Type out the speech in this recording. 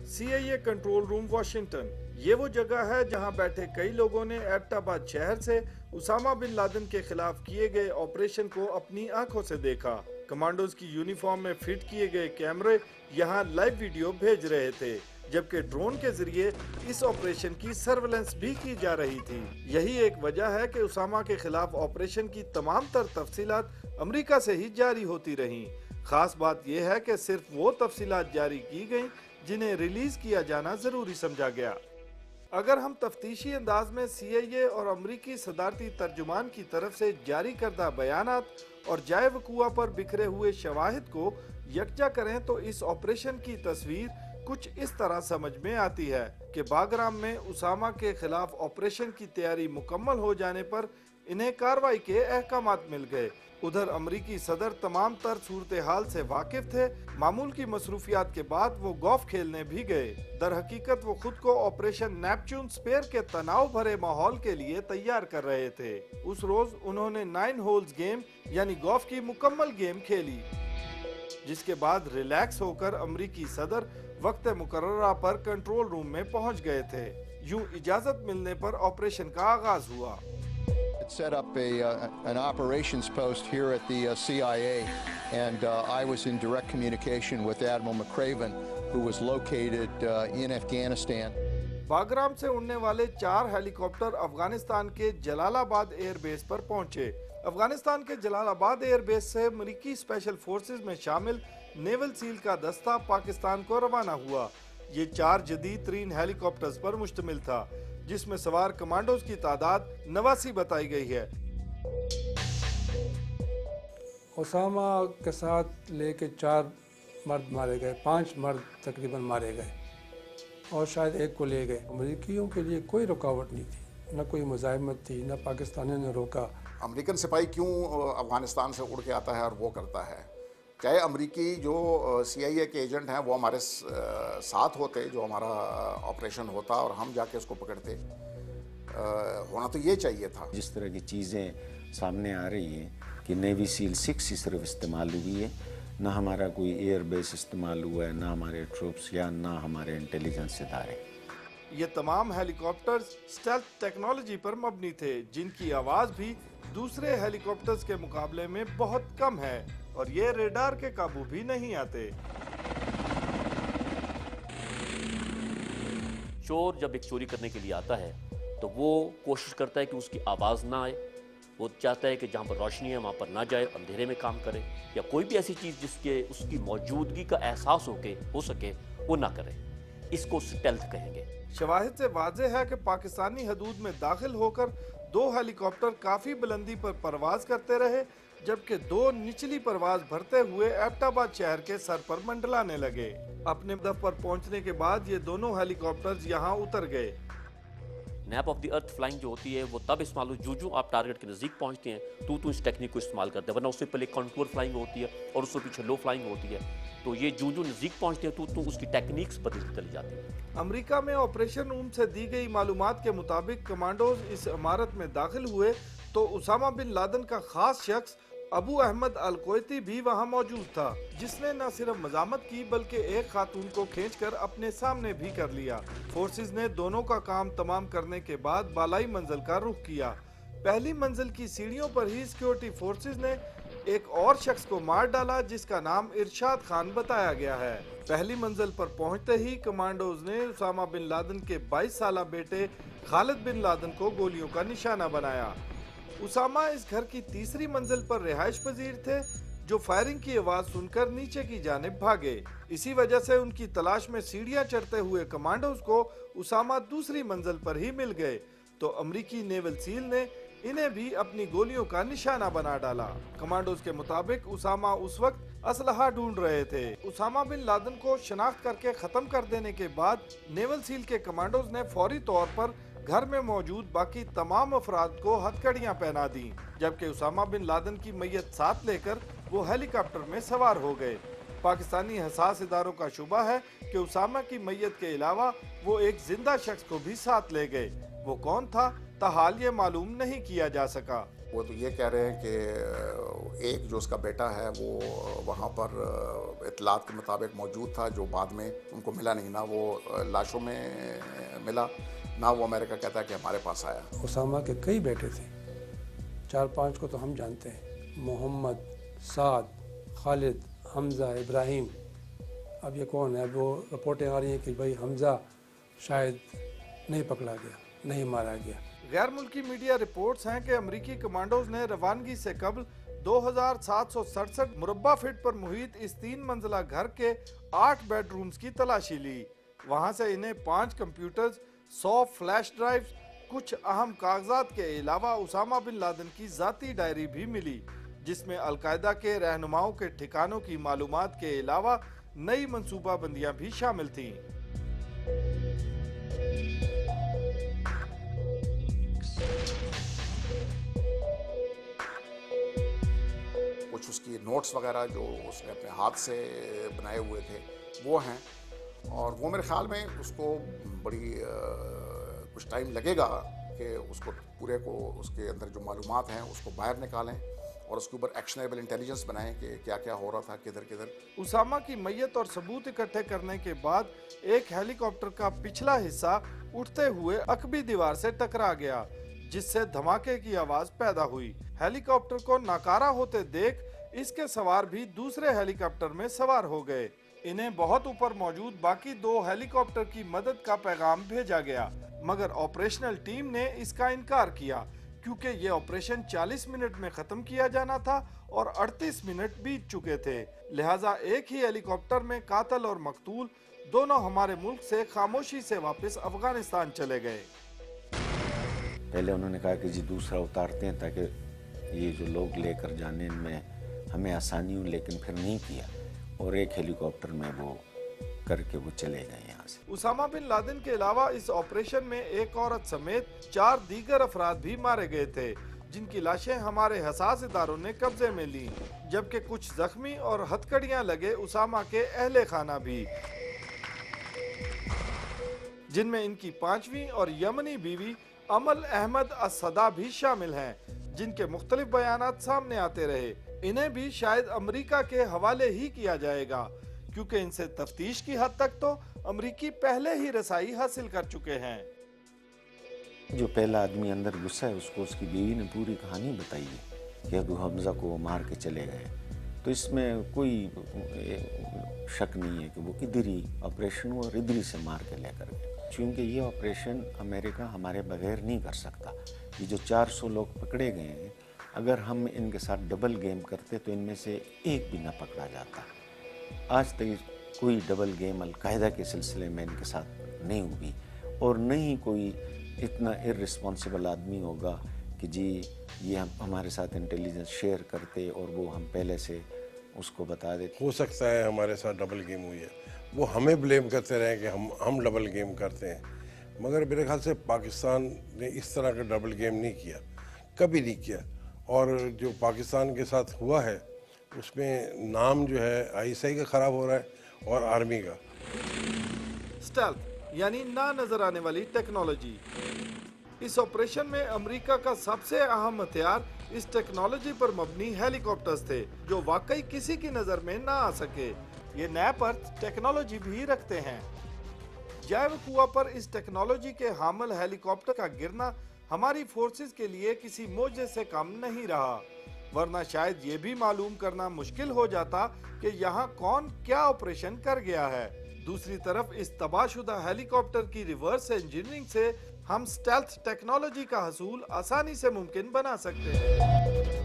CIA control room Washington. ये वो जगह है जहां बैठे कई लोगों ने एबटाबाद शहर से उसामा बिन लादेन के खिलाफ किए गए ऑपरेशन को अपनी आंखों से देखा। कमांडोज की यूनिफॉर्म में फिट किए गए कैमरे यहां लाइव वीडियो भेज रहे थे, जबकि ड्रोन के जरिए इस ऑपरेशन की सर्वेलेंस भी की जा रही थी। यही एक वजह है कि उसामा के खिलाफ ऑपरेशन की तमाम तर तफसीलात अमेरिका से ही जारी होती रहीं। खास बात यह है कि सिर्फ वो तफसीलात जारी की गईं जिन्हें रिलीज किया जाना जरूरी समझा गया। अगर हम तफ्तीशी अंदाज में CIA और अमरीकी सदारती तर्जुमान की तरफ से जारी करदा बयानात और जाए वकूआ पर बिखरे हुए शवाहिद को यकजा करें तो इस ऑपरेशन की तस्वीर कुछ इस तरह समझ में आती है कि बागराम में उसामा के खिलाफ ऑपरेशन की तैयारी मुकम्मल हो जाने पर इन्हें कार्रवाई के अहकामात मिल गए। उधर अमरीकी सदर तमाम तर सूरत हाल से वाकिफ थे। मामूल की मसरूफियात के बाद वो गोल्फ खेलने भी गए। दर हकीकत वो खुद को ऑपरेशन नेपच्यून स्पेयर के तनाव भरे माहौल के लिए तैयार कर रहे थे। उस रोज उन्होंने 9 होल्स गेम यानी गोल्फ की मुकम्मल गेम खेली, जिसके बाद रिलैक्स होकर अमरीकी सदर वक्त मुकर्ररा पर कंट्रोल रूम में पहुंच गए थे। यूं इजाजत मिलने पर ऑपरेशन का आगाज हुआ। Set up an operations post here at the CIA, and I was in direct communication with Admiral McCraven, who was located in Afghanistan. Bagram से उड़ने वाले 4 हेलीकॉप्टर अफगानिस्तान के जलालाबाद एयरबेस पर पहुंचे। अफगानिस्तान के जलालाबाद एयरबेस से अमेरिकी स्पेशल फोर्सेस में शामिल नेवल सील का दस्ता पाकिस्तान को रवाना हुआ। ये 4 जदीद तरीन हेलीकॉप्टर्स पर मुश्तमिल था, जिसमें सवार कमांडोज की तादाद 89 बताई गई है। उसामा के साथ लेके 4 मर्द मारे गए, 5 मर्द तकरीबन मारे गए और शायद एक को ले गए। अमरीकियों के लिए कोई रुकावट नहीं थी, न कोई मुजाहिमत थी, न पाकिस्तानियों ने रोका। अमेरिकन सिपाही क्यों अफगानिस्तान से उड़ के आता है और वो करता है? चाहे अमरीकी जो CIA के एजेंट हैं वो हमारे साथ होते, जो हमारा ऑपरेशन होता और हम जाके उसको पकड़ते, होना तो ये चाहिए था। जिस तरह की चीज़ें सामने आ रही हैं कि नेवी सील 6 ही सिर्फ इस्तेमाल हुई है, ना हमारा कोई एयर बेस इस्तेमाल हुआ है, ना हमारे ट्रूप्स या ना हमारे इंटेलिजेंस इदारे। ये तमाम हेलीकॉप्टर्स स्टेल्थ टेक्नोलॉजी पर मबनी थे, जिनकी आवाज़ भी दूसरे हेलीकॉप्टर्स के मुकाबले में बहुत कम है और ये रेडार के काबू भी नहीं आते। चोर जब एक चोरी करने के लिए आता है तो वो कोशिश करता है कि उसकी आवाज़ ना आए। वो चाहता है कि जहाँ पर रोशनी है वहाँ पर ना जाए, अंधेरे में काम करे, या कोई भी ऐसी चीज़ जिसके उसकी मौजूदगी का एहसास हो सके वो ना करे। इसको स्टेल्थ कहेंगे। शवाहिद से वाज़ेह है कि पाकिस्तानी हदूद में दाखिल होकर 2 हेलीकॉप्टर काफ़ी बुलंदी पर परवाज करते रहे, जबकि 2 निचली परवाज भरते हुए एबटाबाद शहर के सर पर मंडलाने लगे। अपने हदफ पर पहुंचने के बाद ये दोनों हेलीकॉप्टर्स यहां उतर गए। Nap of the earth flying जो होती है वो तब इस्तेमाल हो जो आप टारगेट के नज़दीक पहुंचते हैं तो इस टेक्निक को इस्तेमाल करते हैं, वरना उससे पहले कंटूर फ्लाइंग होती है और उससे पीछे लो फ्लाइंग होती है। तो ये जो नज़दीक पहुंचते हैं तो उसकी टेक्निक्स बदलती चली जाती है। अमेरिका में ऑपरेशन रूम से दी गई मालूमात के मुताबिक कमांडोज इस इमारत में दाखिल हुए तो उसामा बिन लादेन का खास शख्स अबू अहमद अल-कोयती भी वहां मौजूद था, जिसने न सिर्फ मजामत की बल्कि एक खातून को खींचकर अपने सामने भी कर लिया। फोर्सेस ने दोनों का काम तमाम करने के बाद बालाई मंजिल का रुख किया। पहली मंजिल की सीढ़ियों पर ही सिक्योरिटी फोर्सेस ने एक और शख्स को मार डाला, जिसका नाम इरशाद खान बताया गया है। पहली मंजिल पर पहुंचते ही कमांडोज ने उसामा बिन लादेन के 22 साला बेटे खालिद बिन लादेन को गोलियों का निशाना बनाया। उसामा इस घर की तीसरी मंजिल पर रिहाइश पजीर थे, जो फायरिंग की आवाज सुनकर नीचे की जानिब भागे। इसी वजह से उनकी तलाश में सीढ़ियां चढ़ते हुए कमांडोज को उसामा दूसरी मंजिल पर ही मिल गए तो अमरीकी नेवल सील ने इन्हें भी अपनी गोलियों का निशाना बना डाला। कमांडोज के मुताबिक उसामा उस वक्त असलहा ढूंढ रहे थे। उसामा बिन लादेन को शनाख्त करके खत्म कर देने के बाद नेवल सील के कमांडोज ने फौरी तौर पर घर में मौजूद बाकी तमाम अफराद को हथकड़ियां पहना दी, जबकि उसामा बिन लादेन की मैयत साथ लेकर वो हेलीकॉप्टर में सवार हो गए। पाकिस्तानी हसास इदारों का शुबा है कि उसामा की मैयत के अलावा वो एक जिंदा शख्स को भी साथ ले गए। वो कौन था ताहाल ये मालूम नहीं किया जा सका। وہ تو یہ کہہ رہے ہیں کہ ایک جو اس کا بیٹا ہے وہ وہاں پر اطلاعات کے مطابق موجود تھا، جو بعد میں ان کو ملا نہیں، نہ وہ لاشوں میں ملا، نہ وہ امریکہ کہتا ہے کہ ہمارے پاس آیا۔ اسامہ کے کئی بیٹے تھے، 4-5 کو تو ہم جانتے ہیں، محمد، سعد، خالد، حمزہ، ابراہیم۔ اب یہ کون ہے؟ اب وہ رپورٹیں آ رہی ہیں کہ بھائی حمزہ شاید نہیں پکڑا گیا، نہیں مارا گیا۔ غیر ملکی میڈیا رپورٹس ہیں کہ امریکی کمانڈوز نے روانگی سے قبل 2767 مربع فٹ پر محیط اس 3 منزلہ گھر کے 8 بیڈ رومز کی تلاشی لی۔ وہاں سے انہیں 5 کمپیوٹرز، 100 فلیش ڈرائیوز، کچھ اہم کاغذات کے علاوہ اسامہ بن لادن کی ذاتی ڈائری بھی ملی، جس میں القاعدہ کے رہنماؤں کے ٹھکانوں کی معلومات کے علاوہ نئی منصوبہ بندیاں بھی شامل تھیں۔ کچھ اس کی نوٹس وغیرہ جو اس نے اپنے ہاتھ سے بنائے ہوئے تھے وہ ہیں، اور وہ میرے خیال میں اس کو بڑی کچھ ٹائم لگے گا کہ اس کو پورے کو اس کے اندر جو معلومات ہیں اس کو باہر نکالیں اور اس کے اوپر ایکشنیبل انٹیلیجنس بنائیں کہ کیا کیا ہو رہا تھا، کدھر کدھر۔ اسامہ کی میت اور ثبوت اکٹھے کرنے کے بعد ایک ہیلی کاپٹر کا پچھلا حصہ اٹھتے ہوئے عقبی دیوار سے ٹکرا گیا، جس سے دھماکے کی آواز پیدا ہوئی۔ ہیلی کاپٹر کو ناکارہ ہوتے دیکھ اس کے سوار بھی دوسرے ہیلی کاپٹر میں سوار ہو گئے۔ انہیں بہت اوپر موجود باقی 2 ہیلی کاپٹر کی مدد کا پیغام بھیجا گیا، مگر آپریشنل ٹیم نے اس کا انکار کیا کیونکہ یہ آپریشن 40 منٹ میں ختم کیا جانا تھا اور 38 منٹ بیت چکے تھے، لہٰذا ایک ہی ہیلی کاپٹر میں قاتل اور مقتول دونوں ہمارے ملک سے خاموشی سے واپس افغانستان چلے گئے۔ پہلے انہوں نے کہا کہ جی دوسرا اتارتے ہیں تاکہ یہ جو لوگ لے کر جانے میں ہمیں آسانی ہو، لیکن پھر نہیں کیا اور ایک ہیلی کاپٹر میں وہ کر کے وہ چلے گئے یہاں سے۔ اسامہ بن لادن کے علاوہ اس آپریشن میں ایک عورت سمیت 4 دیگر افراد بھی مارے گئے تھے، جن کی لاشیں ہمارے حساس اداروں نے قبضے میں لیں، جبکہ کچھ زخمی اور ہتھکڑیاں لگے اسامہ کے اہل خانہ بھی، جن میں ان کی 5ویں اور یمنی بیوی امل احمد الصدا بھی شامل ہیں، جن کے مختلف بیانات سامنے آتے رہے۔ انہیں بھی شاید امریکہ کے حوالے ہی کیا جائے گا، کیونکہ ان سے تفتیش کی حد تک تو امریکی پہلے ہی رسائی حاصل کر چکے ہیں۔ جو پہلا آدمی اندر گھسا ہے اس کو اس کی بیوی نے پوری کہانی بتائی ہے کہ ابو حمزہ کو مار کے چلے گئے، تو اس میں کوئی شک نہیں ہے کہ وہ ادھر ہی آپریشن ہوا اور ادھر ہی سے مار کے لے کر گئے، چونکہ یہ آپریشن امریکہ ہمارے بغیر نہیں کر سکتا۔ یہ جو 400 لوگ پکڑے گئے ہیں، اگر ہم ان کے ساتھ ڈبل گیم کرتے تو ان میں سے ایک بھی نہ پکڑا جاتا۔ آج تک کوئی ڈبل گیم القاعدہ کے سلسلے میں ان کے ساتھ نہیں ہوئی، اور نہ ہی کوئی اتنا ارسپانسبل آدمی ہوگا کہ جی یہ ہمارے ساتھ انٹیلیجنس شیئر کرتے اور وہ ہم پہلے سے اس کو بتا دیتے۔ ہو سکتا ہے ہمارے ساتھ ڈبل گیم ہوئی ہے، وہ ہمیں بلیم کرتے رہے کہ ہم ڈبل گیم کرتے ہیں، مگر میرے خیال سے پاکستان نے اس طرح کا ڈبل گیم نہیں کیا، کبھی نہیں کیا، اور جو پاکستان کے ساتھ ہوا ہے اس میں نام جو ہے ISI کا خراب ہو رہا ہے اور آرمی کا۔ اسٹیلتھ یعنی نہ نظر آنے والی ٹیکنالوجی۔ اس آپریشن میں امریکہ کا سب سے اہم ہتھیار اس ٹیکنالوجی پر مبنی ہیلی کاپٹرز تھے، جو واقعی کسی کی نظر میں نہ آ سکے۔ یہ نیپ ارتھ ٹیکنالوجی بھی رکھتے ہیں۔ جائے وقوع پر اس ٹیکنالوجی کے حامل ہیلی کاپٹر کا گرنا ہماری فورسز کے لیے کسی معجزے سے کم نہیں رہا، ورنہ شاید یہ بھی معلوم کرنا مشکل ہو جاتا کہ یہاں کون کیا آپریشن کر گیا ہے۔ دوسری طرف اس تباہ شدہ ہیلی کاپٹر کی ریورس انجینئرنگ سے ہم اسٹیلتھ ٹیکنالوجی کا حصول آسانی سے ممکن بنا سکتے ہیں۔